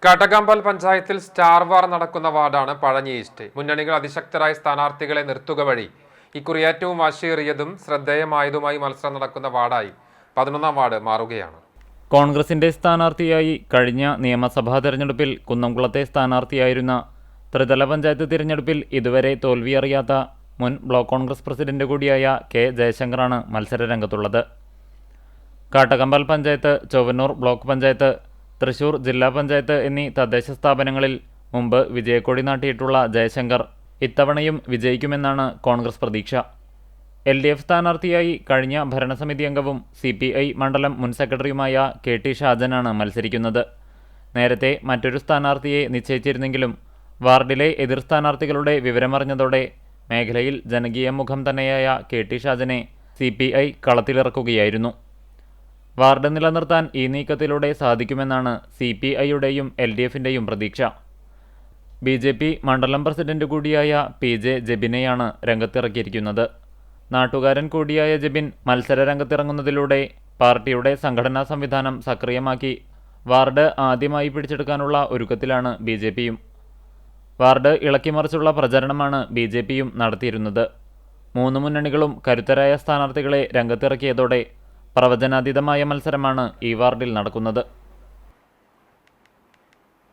കാട്ടകമ്പൽ പഞ്ചായത്തിൽ star war നടക്കുന്ന വാർഡാണ് Pazhanji east. മുന്നണികൾ അതിശക്തരായ സ്ഥാനാർത്ഥികളെ നിർത്തുക വഴി ഇക്കുറി ഏറ്റവും വാശിയേറിയതും ശ്രദ്ധേയമായതുമായി മത്സരം നടക്കുന്ന വാർഡായി 11ാം വാർഡ് മാറുകയാണ്. കോൺഗ്രസിന്റെ സ്ഥാനാർത്ഥിയായി കഴിഞ്ഞ നിയമസഭാ തെരഞ്ഞെടുപ്പിൽ കുന്നംകുളത്തെ സ്ഥാനാർത്ഥിയായിരുന്ന ത്രിതല പഞ്ചായത്ത് തിരഞ്ഞെടുപ്പിൽ ഇതുവരെ തോൽവിയറിയാത്ത മുൻ ബ്ലോക്ക് കോൺഗ്രസ് പ്രസിഡന്റ് കൂടിയായ കെ ജയശങ്കറാണ് മത്സരരംഗത്തുള്ളത്. കാട്ടകമ്പൽ പഞ്ചായത്ത്, ചൊവ്വന്നൂർ ബ്ലോക്ക് പഞ്ചായത്ത്, തൃശൂർ ജില്ലാ പഞ്ചായത്ത് എന്നീ തദ്ദേശ സ്ഥാപനങ്ങളിൽ മുമ്പ് വിജയക്കൊടി നാട്ടിയിട്ടുള്ള ജയശങ്കർ ഇത്തവണയും വിജയിക്കുമെന്നാണ് കോൺഗ്രസ് പ്രതീക്ഷ. LDF സ്ഥാനാർത്ഥിയായി കഴിഞ്ഞ ഭരണസമിതി അംഗവും CPI മണ്ഡലം മുൻ സെക്രട്ടറിയുമായ KT ഷാജനാണ് മത്സരിക്കുന്നത്. നേരത്തെ മറ്റൊരു സ്ഥാനാർത്ഥിയെ നിശ്ചയിച്ചിരുന്നെങ്കിലും വാർഡിലെ എതിർ സ്ഥാനാർത്ഥികളുടെ വിവരമറിഞ്ഞതോടെ മേഖലയിൽ ജനകീയ മുഖം തന്നെയായ KT ഷാജനെ CPI കളത്തിലിറക്കുകയായിരുന്നു. വാർഡ് നിലനിർത്താൻ ഈ നീക്കത്തിലൂടെ സാധിക്കുമെന്നാണ് CPIയുടെയും LDFിൻ്റെയും പ്രതീക്ഷ. BJP മണ്ഡലം പ്രസിഡന്റ് കൂടിയായ PJ ജെബിനെയാണ് രംഗത്തിറക്കിയിരിക്കുന്നത്. നാട്ടുകാരൻ കൂടിയായ ജെബിൻ മത്സര രംഗത്തിറങ്ങുന്നതിലൂടെ പാർട്ടിയുടെ സംഘടനാ സംവിധാനം സക്രിയമാക്കി വാർഡ് ആദ്യമായി പിടിച്ചെടുക്കാനുള്ള ഒരുക്കത്തിലാണ് BJPയും. വാർഡ് ഇളക്കിമറിച്ചുള്ള പ്രചരണമാണ് BJPയും നടത്തിയിരുന്നത്. 3 മുന്നണികളും കരുത്തരായ സ്ഥാനാർത്ഥികളെ രംഗത്തിറക്കിയതോടെ പ്രവചനാതീതമായ മത്സരമാണ് ഈ വാർഡിൽ നടക്കുന്നത്.